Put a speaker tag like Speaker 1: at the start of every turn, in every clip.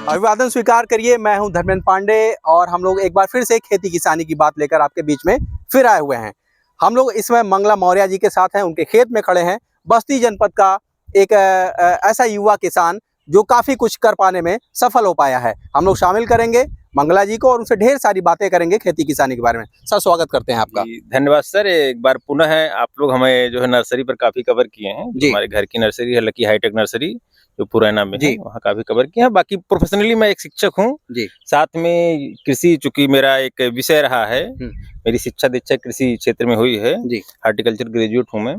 Speaker 1: अभिवादन स्वीकार करिए। मैं हूं धर्मेंद्र पांडे और हम लोग एक बार फिर से खेती किसानी की बात लेकर आपके बीच में फिर आए हुए हैं। हम लोग इसमें मंगला मौर्य जी के साथ हैं, उनके खेत में खड़े हैं। बस्ती जनपद का एक ऐसा युवा किसान जो काफ़ी कुछ कर पाने में सफल हो पाया है। हम लोग शामिल करेंगे मंगला जी को और उनसे ढेर सारी बातें करेंगे खेती किसानी के बारे में। सर, स्वागत करते हैं आपका।
Speaker 2: धन्यवाद सर। एक बार पुनः है आप लोग हमें जो है नर्सरी पर काफी कवर किए हैं। जो हमारे घर की नर्सरी है लकी हाईटेक नर्सरी जो पुराना में है, वहाँ काफी कवर किए हैं। बाकी प्रोफेशनली मैं एक शिक्षक हूँ, साथ में कृषि चूंकि मेरा एक विषय रहा है, मेरी शिक्षा दीक्षा कृषि क्षेत्र में हुई है, हार्टिकल्चर ग्रेजुएट हूँ मैं।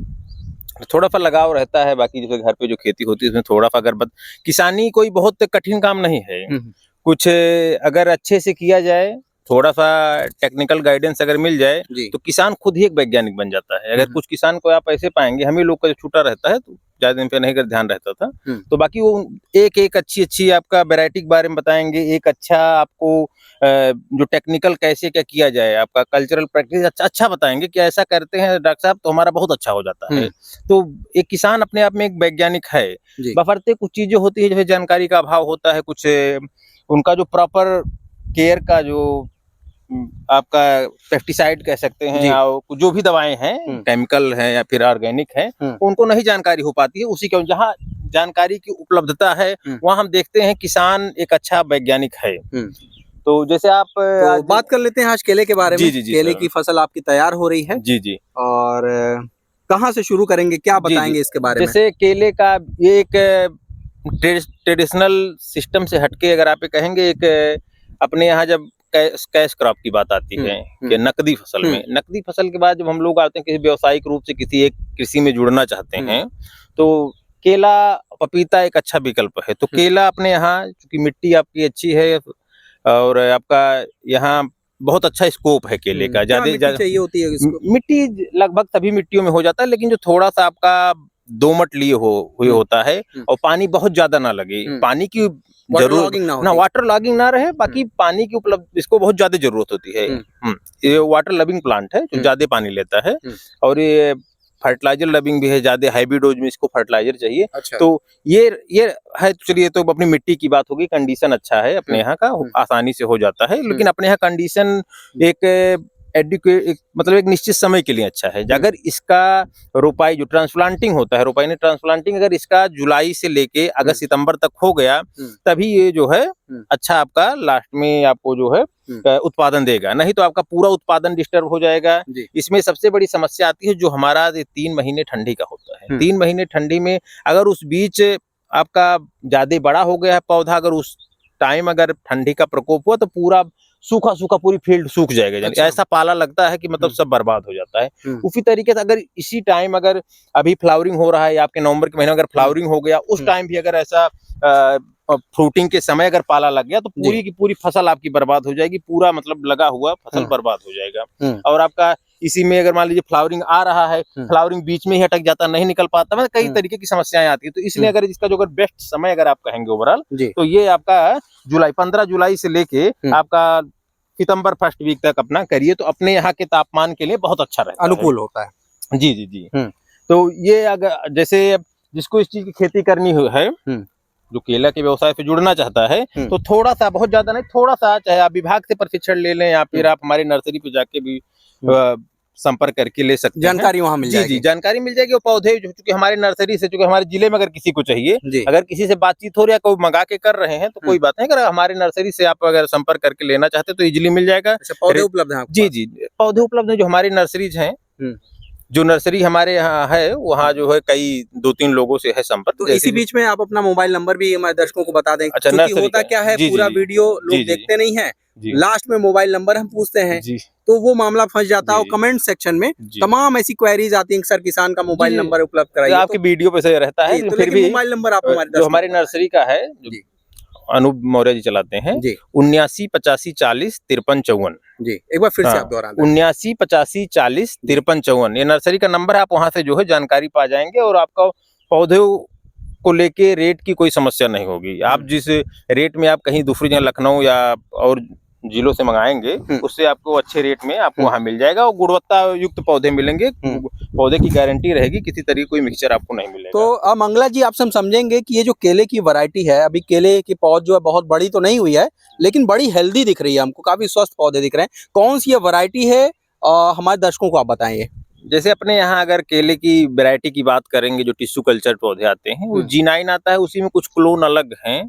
Speaker 2: थोड़ा सा लगाव रहता है। बाकी जैसे घर पे जो खेती होती है उसमें थोड़ा सा अगर किसानी कोई बहुत कठिन काम नहीं है। कुछ अगर अच्छे से किया जाए, थोड़ा सा टेक्निकल गाइडेंस अगर मिल जाए तो किसान खुद ही एक वैज्ञानिक बन जाता है। अगर कुछ किसान को आप ऐसे पाएंगे, हम ही लोग का जो छूटा रहता है तो ज्यादा दिन पे नहीं कर ध्यान रहता था, तो बाकी वो एक एक अच्छी आपका वैरायटी के बारे में बताएंगे। एक अच्छा आपको जो टेक्निकल कैसे क्या किया जाए, आपका कल्चरल प्रैक्टिस अच्छा बताएंगे कि ऐसा करते हैं डॉक्टर साहब तो हमारा बहुत अच्छा हो जाता है। तो एक किसान अपने आप में एक वैज्ञानिक है। बफरते कुछ चीजें होती है, जैसे जानकारी का अभाव होता है, कुछ उनका जो प्रॉपर केयर का जो आपका पेस्टिसाइड कह सकते हैं या जो भी दवाएं हैं, केमिकल हैं या फिर ऑर्गेनिक हैं, उनको नहीं जानकारी हो पाती है। उसी के जहाँ जानकारी की उपलब्धता है वहाँ हम देखते हैं किसान एक अच्छा वैज्ञानिक है। तो जैसे आप
Speaker 1: तो बात कर लेते हैं आज केले के बारे में। केले की फसल आपकी तैयार हो रही है। और कहाँ से शुरू करेंगे, क्या बताएंगे इसके बारे में?
Speaker 2: जैसे केले का ये एक ट्रेडिशनल सिस्टम से हटके अगर आप कहेंगे, एक अपने यहाँ जब कैश क्रॉप की बात आती है कि नकदी फसल में, नकदी फसल के बाद जब हम लोग आते हैं किसी व्यावसायिक रूप से किसी एक कृषि में जुड़ना चाहते हैं, तो केला पपीता एक अच्छा विकल्प है। तो केला अपने यहाँ चूंकि मिट्टी आपकी अच्छी है और आपका यहाँ बहुत अच्छा स्कोप है केले का। ज्यादा
Speaker 1: चाहिए होती है इसको?
Speaker 2: मिट्टी लगभग सभी मिट्टियों में हो जाता है, लेकिन जो थोड़ा सा आपका दोमट लिए हुए होता है और पानी बहुत ज्यादा ना लगे, पानी की जरूरत ना, वाटर लॉगिंग ना रहे, बाकी पानी की उपलब्ध इसको बहुत ज्यादा जरूरत होती है। ये वाटर लविंग प्लांट है जो ज्यादा पानी लेता है, और ये फर्टिलाइजर लविंग भी है, ज्यादा हाइब्रिड डोज में इसको फर्टिलाइजर चाहिए। तो ये है। चलिए, तो अपनी मिट्टी की बात होगी। कंडीशन अच्छा है अपने यहाँ का, आसानी से हो जाता है, लेकिन अपने यहाँ कंडीशन एक एडिक्वेट मतलब एक निश्चित समय के लिए अच्छा है। अगर इसका रोपाई जो ट्रांसप्लांटिंग होता है, रोपाई ने ट्रांसप्लांटिंग अगर इसका जुलाई से लेके अगस्त सितंबर तक हो गया, तभी ये जो है अच्छा आपका लास्ट में आपको जो है उत्पादन देगा। नहीं तो आपका पूरा उत्पादन डिस्टर्ब हो जाएगा। इसमें सबसे बड़ी समस्या आती है जो हमारा 3 महीने ठंडी का होता है। 3 महीने ठंडी में अगर उस बीच आपका ज्यादा बड़ा हो गया है पौधा, अगर उस टाइम अगर ठंडी का प्रकोप हुआ तो पूरा सूखा पूरी फील्ड सूख जाएगा। ऐसा पाला लगता है कि मतलब सब बर्बाद हो जाता है। उसी तरीके से अगर इसी टाइम अगर अभी फ्लावरिंग हो रहा है, आपके नवंबर के महीने अगर फ्लावरिंग हो गया, उस टाइम भी अगर ऐसा फ्रूटिंग के समय अगर पाला लग गया तो पूरी की पूरी फसल आपकी बर्बाद हो जाएगी। पूरा मतलब लगा हुआ फसल बर्बाद हो जाएगा। और आपका इसी में अगर मान लीजिए फ्लावरिंग आ रहा है, फ्लावरिंग बीच में ही अटक जाता, नहीं निकल पाता, मतलब कई तरीके की समस्याएं आती है। तो इसलिए अगर इसका जो अगर बेस्ट समय अगर आप कहेंगे ओवरऑल, तो ये आपका 15 जुलाई से लेके आपका सितंबर फर्स्ट वीक तक अपना करिए, तो अपने यहाँ के तापमान के लिए बहुत अच्छा रहता है,
Speaker 1: अनुकूल होता है।
Speaker 2: जी। तो ये अगर जैसे जिसको इस चीज की खेती करनी है, जो केला के व्यवसाय से जुड़ना चाहता है, तो थोड़ा सा, बहुत ज्यादा नहीं, थोड़ा सा, चाहे आप विभाग से प्रशिक्षण ले लें या फिर आप हमारी नर्सरी पे जाके भी संपर्क करके ले सकते हैं।
Speaker 1: जानकारी वहाँ मिल जाएगी।
Speaker 2: जी, जानकारी मिल जाएगी। और पौधे चूंकि हमारी नर्सरी से, चूंकि हमारे जिले में अगर किसी को चाहिए, अगर किसी से बातचीत हो रही है, कोई मंगा के कर रहे हैं, तो कोई बात नहीं। अगर हमारी नर्सरी से आप अगर संपर्क करके लेना चाहते हैं तो इजिली मिल जाएगा।
Speaker 1: पौधे उपलब्ध हैं?
Speaker 2: जी, पौधे उपलब्ध है। जो हमारी नर्सरीज हैं, जो नर्सरी हमारे यहाँ है, वहाँ जो है कई 2-3 लोगों से है संपर्क।
Speaker 1: तो इसी बीच में आप अपना मोबाइल नंबर भी हमारे दर्शकों को बता दें। अच्छा, होता क्या है, पूरा वीडियो लोग देखते नहीं है, लास्ट में मोबाइल नंबर हम पूछते हैं, तो वो मामला फंस जाता है। और कमेंट सेक्शन में तमाम ऐसी क्वेरीज आती हैं, सर किसान का मोबाइल नंबर उपलब्ध कराइए।
Speaker 2: आपकी वीडियो पे से रहता है,
Speaker 1: फिर भी मोबाइल नंबर आप
Speaker 2: जो हमारी नर्सरी का है, अनूप मौर्य जी चलाते हैं, 79 85 40 53 54।
Speaker 1: जी, एक बार फिर से आप दोहरा दें।
Speaker 2: 79 85 40 53 54 ये नर्सरी का नंबर है। आप वहां से जो है जानकारी पा जाएंगे और आपका पौधे को लेके रेट की कोई समस्या नहीं होगी। आप जिस रेट में आप कहीं दूसरी जगह लखनऊ या और जिलों से मंगाएंगे उससे आपको अच्छे रेट में आपको वहाँ मिल जाएगा और गुणवत्ता युक्त पौधे मिलेंगे। पौधे की गारंटी रहेगी, किसी तरह की कोई मिक्सचर आपको नहीं मिलेगा।
Speaker 1: तो अब मंगला जी आपसे हम समझेंगे कि ये जो केले की वैरायटी है, अभी केले की पौध जो है बहुत बड़ी तो नहीं हुई है लेकिन बड़ी हेल्दी दिख रही है हमको, काफी स्वस्थ पौधे दिख रहे हैं। कौन सी ये वैरायटी है हमारे दर्शकों को आप बताएंगे।
Speaker 2: जैसे अपने यहाँ अगर केले की वैरायटी की बात करेंगे, जो टिश्यू कल्चर पौधे आते हैं वो G9 आता है, उसी में कुछ क्लोन अलग हैं।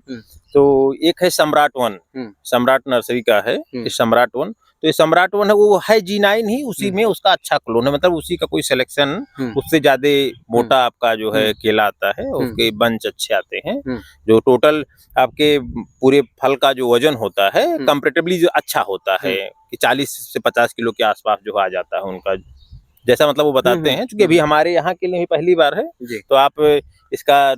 Speaker 2: तो एक है सम्राट 1, सम्राट नर्सरी का है ये सम्राट 1। तो ये सम्राट 1 है, वो है G9 ही, उसी में उसका अच्छा क्लोन है, मतलब उसी का कोई सिलेक्शन, उससे ज्यादा मोटा आपका जो है केला आता है, उसके बंच अच्छे आते हैं। जो टोटल आपके पूरे फल का जो वजन होता है कंपैरेटिवली जो अच्छा होता है कि 40 से 50 किलो के आसपास जो आ जाता है उनका, जैसा मतलब वो बताते हैं। क्योंकि अभी हमारे यहाँ के लिए पहली बार है, तो आप इसका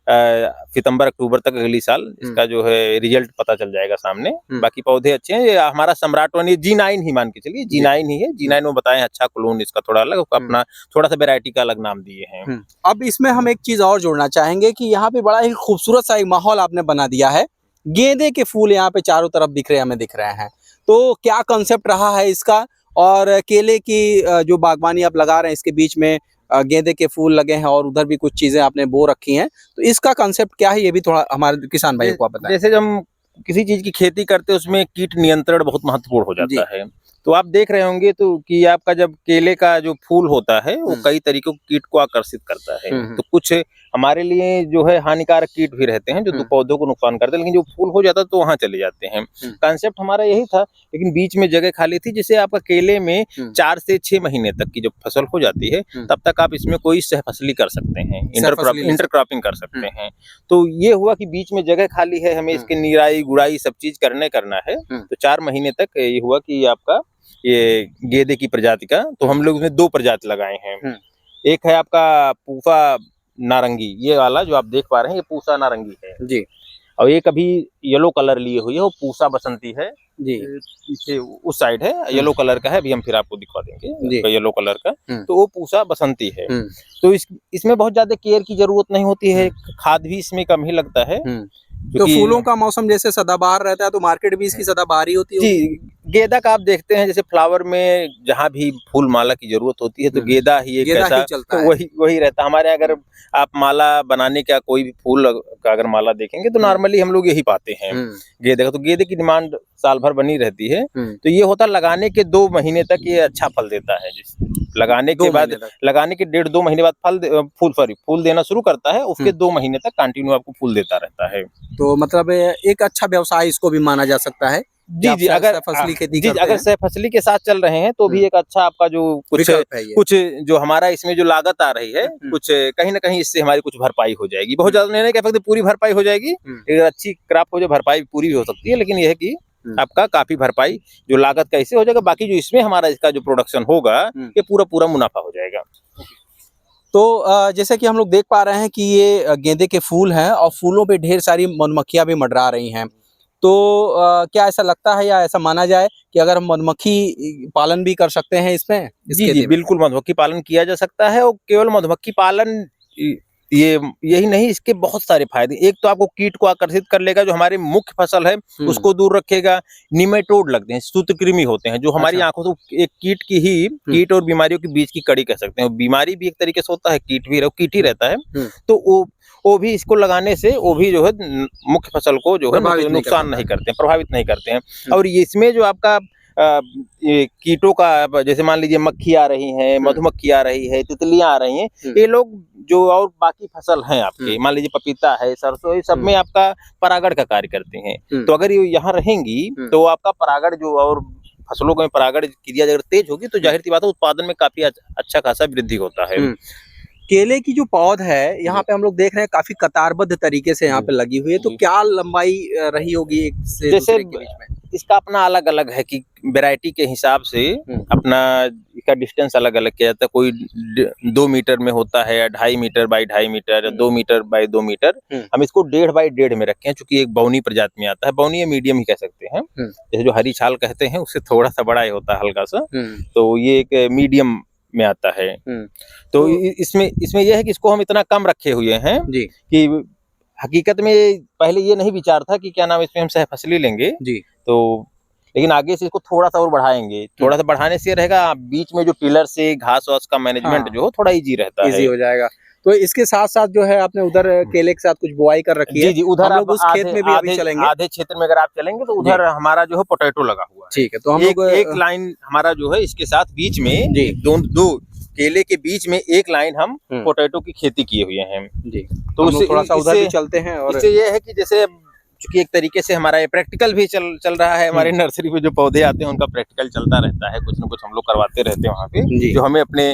Speaker 2: सितंबर अक्टूबर तक अगली साल इसका जो है रिजल्ट पता चल जाएगा सामने। बाकी पौधे अच्छे हैं। ये हमारा सम्राट 1 G9 ही मान के चलिए, G9 ही है। G9 में बताएं अच्छा क्लोन इसका थोड़ा अलग, अपना थोड़ा सा वैरायटी का अलग नाम दिए हैं।
Speaker 1: अब इसमें हम एक चीज और जोड़ना चाहेंगे कि यहाँ पे बड़ा ही खूबसूरत सा एक माहौल आपने बना दिया है। गेंदे के फूल यहाँ पे चारों तरफ दिख रहे हैं, हमें दिख रहे हैं। तो क्या कंसेप्ट रहा है इसका, और केले की जो बागवानी आप लगा रहे हैं इसके बीच में गेंदे के फूल लगे हैं और उधर भी कुछ चीजें आपने बो रखी हैं, तो इसका कंसेप्ट क्या है ये भी थोड़ा हमारे किसान भाइयों को आप बताएं।
Speaker 2: जैसे हम किसी चीज की खेती करते हैं उसमें कीट नियंत्रण बहुत महत्वपूर्ण हो जाता है। तो आप देख रहे होंगे तो कि आपका जब केले का जो फूल होता है वो कई तरीकों के कीट को आकर्षित करता है। तो कुछ हमारे लिए जो है हानिकारक कीट भी रहते हैं जो पौधों को नुकसान करते हैं, लेकिन जो फूल हो जाता है तो वहां चले जाते हैं। कंसेप्ट हमारा यही था, लेकिन बीच में जगह खाली थी, जिससे आपका केले में 4 से 6 महीने तक की जब फसल हो जाती है तब तक आप इसमें कोई सहफसली कर सकते हैं, इंटरक्रॉपिंग कर सकते हैं। तो ये हुआ कि बीच में जगह खाली है, हमें इसकी निराई गुड़ाई सब चीज करना है। तो 4 महीने तक ये हुआ कि आपका ये गेंदे की प्रजाति का, तो हम लोग उसमें 2 प्रजाति लगाए हैं। एक है आपका पूसा नारंगी, ये वाला जो आप देख पा रहे हैं ये पूसा नारंगी है
Speaker 1: जी,
Speaker 2: और एक अभी येलो कलर लिए हुई है वो पूसा बसंती है
Speaker 1: जी।
Speaker 2: पीछे उस साइड है, येलो कलर का है, अभी हम फिर आपको दिखा देंगे येलो कलर का। तो वो पूसा बसंती है। तो इसमें बहुत ज्यादा केयर की जरूरत नहीं होती है, खाद भी इसमें कम ही लगता है।
Speaker 1: तो फूलों का मौसम जैसे सदाबहार रहता है तो मार्केट भी इसकी सदाबहार ही होती है
Speaker 2: जी। गेंदा का आप देखते हैं जैसे फ्लावर में जहाँ भी फूल माला की जरूरत होती है तो गेंदा ही एक ऐसा तो वही रहता है हमारे। अगर आप माला बनाने का कोई भी फूल का अगर माला देखेंगे तो नॉर्मली हम लोग यही पाते हैं गेंदे का। तो गेंदे की डिमांड साल भर बनी रहती है। तो ये होता लगाने के 2 महीने तक ये अच्छा फल देता है। लगाने के बाद लगाने के 1.5-2 महीने बाद फूल देना शुरू करता है। उसके 2 महीने तक कंटिन्यू आपको फूल देता रहता है।
Speaker 1: तो मतलब एक अच्छा व्यवसाय इसको भी माना जा सकता है।
Speaker 2: जी, अगर फसली खेती अगर फसली के साथ चल रहे हैं तो भी एक अच्छा आपका जो कुछ जो हमारा इसमें जो लागत आ रही है कुछ कहीं ना कहीं इससे हमारी कुछ भरपाई हो जाएगी। बहुत ज्यादा नहीं कह सकते पूरी भरपाई हो जाएगी, अगर अच्छी क्रॉप हो जाए भरपाई पूरी भी हो सकती है, लेकिन यह है कि आपका काफी भरपाई जो लागत का इससे हो जाएगा। बाकी जो इसमें हमारा इसका जो प्रोडक्शन होगा ये पूरा मुनाफा हो जाएगा।
Speaker 1: तो जैसे कि हम लोग देख पा रहे हैं कि ये गेंदे के फूल हैं और फूलों पे ढेर सारी मधुमक्खियां भी मंडरा रही हैं। तो क्या ऐसा लगता है या ऐसा माना जाए कि अगर हम मधुमक्खी पालन भी कर सकते हैं इसमें?
Speaker 2: जी, बिल्कुल मधुमक्खी पालन किया जा सकता है। और केवल मधुमक्खी पालन ये यही नहीं, इसके बहुत सारे फायदे। एक तो आपको कीट को आकर्षित कर लेगा, जो हमारी मुख्य फसल है उसको दूर रखेगा। निमेटोड लगते हैं, सूत्रकृमि होते हैं जो हमारी आंखों से एक कीट और बीमारियों के बीच की कड़ी कह सकते हैं। बीमारी भी एक तरीके से होता है, कीट ही रहता है। तो वो भी इसको लगाने से वो भी जो है मुख्य फसल को जो है नुकसान नहीं करते हैं, प्रभावित नहीं करते हैं। और इसमें जो आपका ये कीटों का जैसे मान लीजिए मक्खी आ रही है, मधुमक्खी आ रही है, तितलियां आ रही हैं, ये लोग जो और बाकी फसल हैं आपके मान लीजिए पपीता है, सरसों, ये सब में आपका परागण का कार्य करते हैं। तो अगर ये यहाँ रहेंगी तो आपका परागण जो और फसलों में परागण क्रिया अगर तेज होगी तो जाहिर सी बात है उत्पादन में काफी अच्छा खासा वृद्धि होता है।
Speaker 1: केले की जो पौध है यहाँ पे हम लोग देख रहे हैं काफी कतारबद्ध तरीके से यहाँ पे लगी हुई है। तो क्या लंबाई रही होगी एक से दूसरे के बीच में?
Speaker 2: इसका अपना अलग अलग है कि वैरायटी के हिसाब से अपना इसका डिस्टेंस अलग अलग किया जाता है। कोई 2 मीटर में होता है, 2.5 metre by 2.5 metre, 2 metre by 2 metre. हम इसको 1.5 बाई 1.5 में रखे हैं, चूंकि एक बौनी प्रजाति में आता है। बौनी या मीडियम ही कह सकते हैं, जैसे जो हरी छाल कहते हैं उससे थोड़ा सा बड़ा ही होता है हल्का सा। तो ये एक मीडियम में आता है। तो इसमें यह है कि इसको हम इतना कम रखे हुए हैं कि हकीकत में पहले ये नहीं विचार था कि क्या नाम इसमें हम सहफसली लेंगे। तो लेकिन आगे से इसको थोड़ा सा और बढ़ाएंगे, थोड़ा सा बढ़ाने से रहेगा बीच में जो टिलर से घास वास का मैनेजमेंट जो हो थोड़ा इजी रहता है,
Speaker 1: इजी हो जाएगा। तो इसके साथ साथ जो है आपने उधर केले के साथ कुछ बुआई कर रखी है।
Speaker 2: जी उधर
Speaker 1: हम लोग उस खेत में भी अभी चलेंगे।
Speaker 2: आधे क्षेत्र में अगर आप चलेंगे तो उधर हमारा जो है पोटैटो लगा हुआ है।
Speaker 1: ठीक है, तो हम लोग
Speaker 2: एक लाइन हमारा जो है इसके साथ बीच में दो केले के बीच में एक लाइन हम पोटैटो की खेती किए हुए हैं जी। तो उससे
Speaker 1: थोड़ा सा उधर भी चलते हैं। और
Speaker 2: इससे ये है कि जैसे चूंकि एक तरीके से हमारा ये प्रैक्टिकल भी चल रहा है, हमारे नर्सरी में जो पौधे आते हैं उनका प्रैक्टिकल चलता रहता है, कुछ ना कुछ हम लोग करवाते रहते हैं वहाँ पे, जो हमें अपने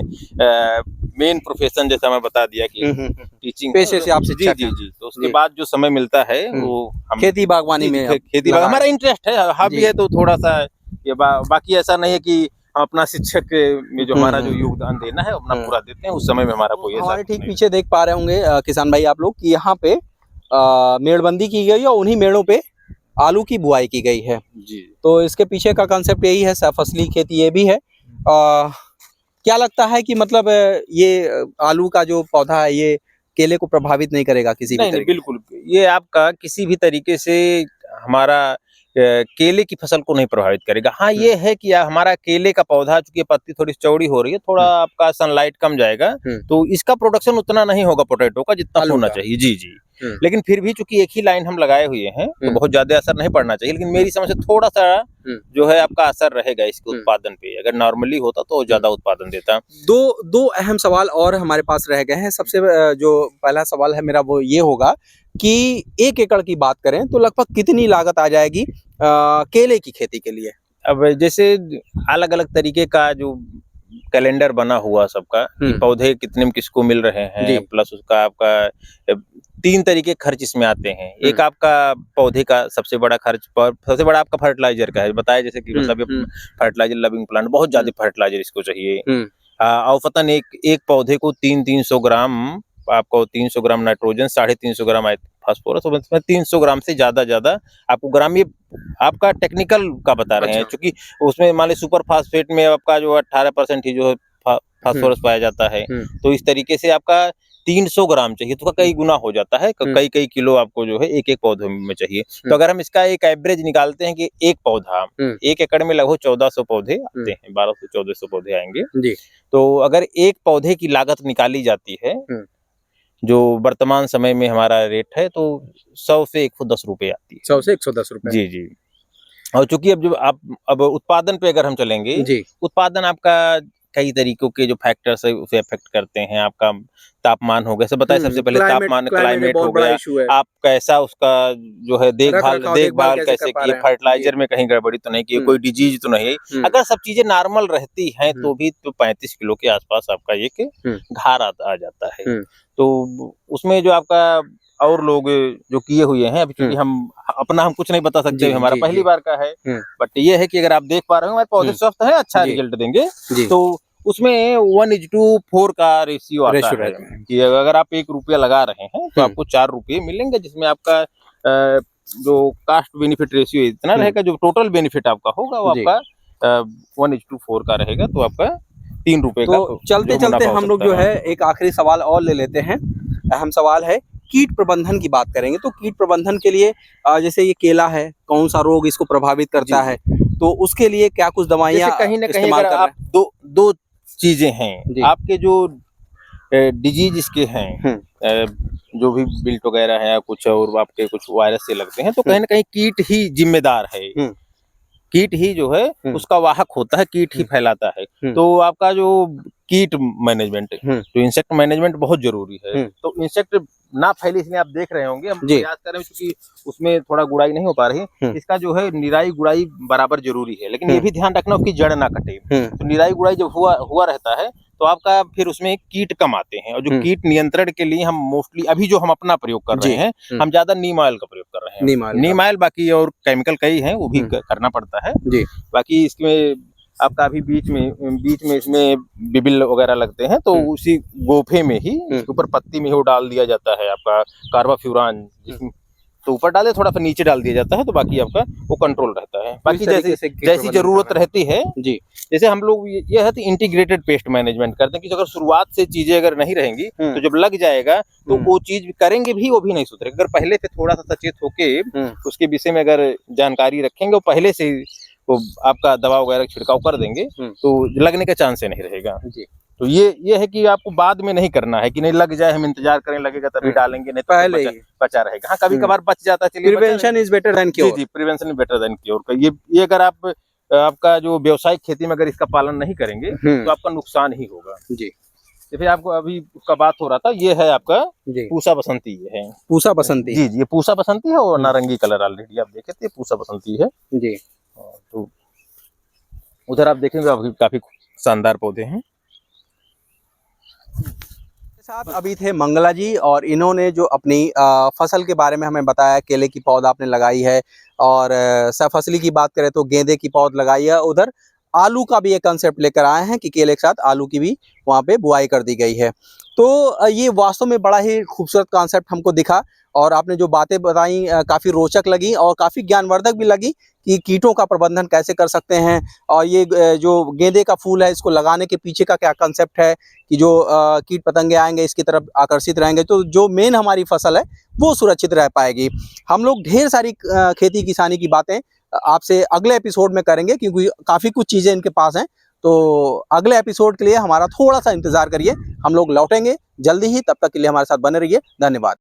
Speaker 2: मेन प्रोफेशन जैसा मैं बता दिया कि टीचिंग पेशे से आप शिक्षक हैं। जी तो उसके बाद जो समय मिलता है वो हम खेती बागवानी में हमारा इंटरेस्ट है, हॉबी है, तो थोड़ा सा ये बाकी ऐसा नहीं है कि हम अपना शिक्षक में जो हमारा जो योगदान देना है अपना पूरा देते हैं, उस समय में हमारा कोई
Speaker 1: हमारे ठीक पीछे देख पा रहे होंगे किसान भाई आप लोग कि यहाँ पे मेड़बंदी की गई और उन्हीं मेड़ों पे आलू की बुआई की गई है जी। तो इसके पीछे का कंसेप्ट यही है, फसली खेती ये भी है। क्या लगता है कि मतलब ये आलू का जो पौधा है ये केले को प्रभावित नहीं करेगा किसी भी तरीके?
Speaker 2: बिल्कुल, ये आपका किसी भी तरीके से हमारा केले की फसल को नहीं प्रभावित करेगा। हाँ ये है कि हमारा केले का पौधा चूंकि पत्ती थोड़ी चौड़ी हो रही है, थोड़ा आपका सनलाइट कम जाएगा तो इसका प्रोडक्शन उतना नहीं होगा पोटैटो का जितना होना चाहिए। जी लेकिन फिर भी चूंकि एक ही लाइन हम लगाए हुए हैं तो बहुत ज्यादा असर नहीं पड़ना चाहिए, लेकिन मेरी समझ से थोड़ा सा जो है आपका असर रहेगा इसके उत्पादन पे। अगर नॉर्मली होता तो ज्यादा उत्पादन देता।
Speaker 1: दो अहम सवाल और हमारे पास रह गए हैं। सबसे जो पहला सवाल है मेरा वो ये होगा कि 1 एकड़ की बात करें तो लगभग कितनी लागत आ जाएगी केले की खेती के लिए? अब
Speaker 2: जैसे अलग अलग तरीके का जो कैलेंडर बना हुआ सबका, पौधे कितने में किसको मिल रहे हैं, प्लस उसका आपका 3 तरीके खर्च इसमें आते हैं। एक आपका पौधे का सबसे बड़ा खर्च, सबसे बड़ा आपका फर्टिलाइजर का है। बताया जैसे कि मतलब फर्टिलाइजर लविंग प्लांट बहुत ज्यादा फर्टिलाइजर इसको चाहिए। औसतन एक पौधे को 300 ग्राम आपको 300 ग्राम नाइट्रोजन, 350 ग्राम फास्फोरस, 300 ग्राम से ज्यादा आपको ग्राम, ये आपका टेक्निकल का बता रहे हैं। क्योंकि उसमें मान ली सुपर फास्फेट में आपका जो 18% ही जो है फास्फोरस पाया जाता है, तो इस तरीके से आपका 300 ग्राम चाहिए तो कई गुना हो जाता है, कई किलो आपको जो है एक पौधे में चाहिए। तो अगर हम इसका एक एवरेज निकालते हैं कि एक पौधा 1 एकड़ में लगभग 1400 पौधे आते हैं, 1200-1400 पौधे आएंगे। तो अगर एक पौधे की लागत निकाली जाती है जो वर्तमान समय में हमारा रेट है तो 100 से 110 रुपए आती है।
Speaker 1: 100 से 110 रुपए
Speaker 2: जी। और चूंकि अब उत्पादन पे अगर हम चलेंगे, उत्पादन आपका कई तरीकों के जो फैक्टर्स है उसे अफेक्ट करते हैं। आपका तापमान हो गया, सब बताए सबसे पहले तापमान, क्लाइमेट हो गया, आप कैसा उसका जो है देखभाल कैसे किए, फर्टिलाइजर में कहीं गड़बड़ी तो नहीं की, कोई डिजीज तो नहीं है। अगर सब चीजें नॉर्मल रहती हैं तो भी 35 किलो के आसपास आपका एक घार आ जाता है। तो उसमें जो आपका और लोग जो किए हुए हैं, अभी चूंकि हम कुछ नहीं बता सकते, हमारा पहली बार का है, बट ये है कि अगर आप देख पा रहे हो हमारे पौधे स्वस्थ है, अच्छा रिजल्ट देंगे। तो उसमें 1:4 का रेशियो आता है कि अगर आप 1 रुपया लगा रहे हैं तो आपको 4 रुपये मिलेंगे, जिसमें आपका जो कास्ट बेनिफिट रेशियो इतना रहेगा, जो टोटल बेनिफिट आपका होगा वो आपका 1:4 का रहेगा, तो आपका 3 रुपए का।
Speaker 1: तो चलते चलते हम लोग जो है एक आखिरी सवाल और ले लेते हैं। अहम सवाल है, कीट प्रबंधन की बात करेंगे तो कीट प्रबंधन के लिए जैसे ये केला है, कौन सा रोग इसको प्रभावित करता है, तो उसके लिए क्या कुछ दवाइयाँ
Speaker 2: कहीं ना कहीं अगर आप दो चीजें हैं आपके जो डिजीज इसके हैं, जो भी बिल्ट वगैरह है या कुछ और आपके कुछ वायरस से लगते हैं, तो कहीं ना कहीं कीट ही जिम्मेदार है। कीट ही जो है उसका वाहक होता है, कीट ही फैलाता है। तो आपका जो कीट मैनेजमेंट, जो इंसेक्ट मैनेजमेंट बहुत जरूरी है। तो इंसेक्ट ना फैले इसलिए आप देख रहे होंगे, हम प्रयास कर रहे हैं क्योंकि उसमें थोड़ा गुड़ाई नहीं हो पा रही, इसका जो है निराई गुड़ाई बराबर जरूरी है, लेकिन ये भी ध्यान रखना उसकी जड़ ना कटे। तो निराई गुड़ाई जब हुआ रहता है तो आपका फिर उसमें कीट कम आते हैं। और जो कीट नियंत्रण के लिए हम मोस्टली अभी जो हम अपना प्रयोग कर रहे हैं, हम ज्यादा नीम ऑयल का प्रयोग कर रहे हैं। नीम ऑयल, बाकी और केमिकल कई हैं वो भी करना पड़ता है। बाकी इसमें आपका अभी बीच में इसमें बिबिल वगैरह लगते हैं, तो उसी गोफे में ही ऊपर पत्ती में ही वो डाल दिया जाता है आपका कार्बाफ्यूरान, तो ऊपर डाले, थोड़ा सा नीचे डाल दिया जाता है, तो बाकी आपका वो कंट्रोल रहता है। बाकी जैसी जरूरत रहती है जी, जैसे हम लोग ये है इंटीग्रेटेड पेस्ट मैनेजमेंट करते हैं कि अगर शुरुआत से चीजें अगर नहीं रहेंगी तो जब लग जाएगा तो वो चीज करेंगे भी, वो भी नहीं सुधरेगा। अगर पहले से थोड़ा सा सचेत होके उसके विषय में अगर जानकारी रखेंगे, वो पहले से वो आपका दवा वगैरह छिड़काव कर देंगे तो लगने का चांस ही नहीं रहेगा
Speaker 1: जी।
Speaker 2: तो ये है कि आपको बाद में नहीं करना है कि नहीं लग जाए, हम इंतजार करें लगेगा तभी डालेंगे, नहीं तो
Speaker 1: पहले
Speaker 2: बचा रहेगा। हाँ, कभी कभार बच जाता है, चलिए
Speaker 1: prevention is better than cure.
Speaker 2: जी, prevention is better than cure. ये अगर आप आपका जो व्यावसायिक खेती में अगर इसका पालन नहीं करेंगे तो आपका नुकसान ही होगा
Speaker 1: जी।
Speaker 2: तो फिर आपको अभी उसका बात हो रहा था, ये है आपका पूसा बसंती। ये है
Speaker 1: पूसा बसंती।
Speaker 2: जी, ये पूसा बसंती है और नारंगी कलर ऑलरेडी आप देखे थे, पूसा बसंती है
Speaker 1: जी।
Speaker 2: तो उधर आप देखेंगे अभी काफी शानदार पौधे हैं।
Speaker 1: साथ अभी थे मंगला जी और इन्होंने जो अपनी फसल के बारे में हमें बताया, केले की पौध आपने लगाई है और सफसली की बात करें तो गेंदे की पौध लगाई है। उधर आलू का भी एक कंसेप्ट लेकर आए हैं कि केले के साथ आलू की भी वहाँ पे बुआई कर दी गई है। तो ये वास्तव में बड़ा ही खूबसूरत कॉन्सेप्ट हमको दिखा और आपने जो बातें बताई काफ़ी रोचक लगी और काफ़ी ज्ञानवर्धक भी लगी कि कीटों का प्रबंधन कैसे कर सकते हैं और ये जो गेंदे का फूल है इसको लगाने के पीछे का क्या कंसेप्ट है कि जो कीट पतंगे आएंगे इसकी तरफ आकर्षित रहेंगे तो जो मेन हमारी फसल है वो सुरक्षित रह पाएगी। हम लोग ढेर सारी खेती किसानी की बातें आपसे अगले एपिसोड में करेंगे क्योंकि काफ़ी कुछ चीज़ें इनके पास हैं। तो अगले एपिसोड के लिए हमारा थोड़ा सा इंतज़ार करिए, हम लोग लौटेंगे जल्दी ही। तब तक के लिए हमारे साथ बने रहिए। धन्यवाद।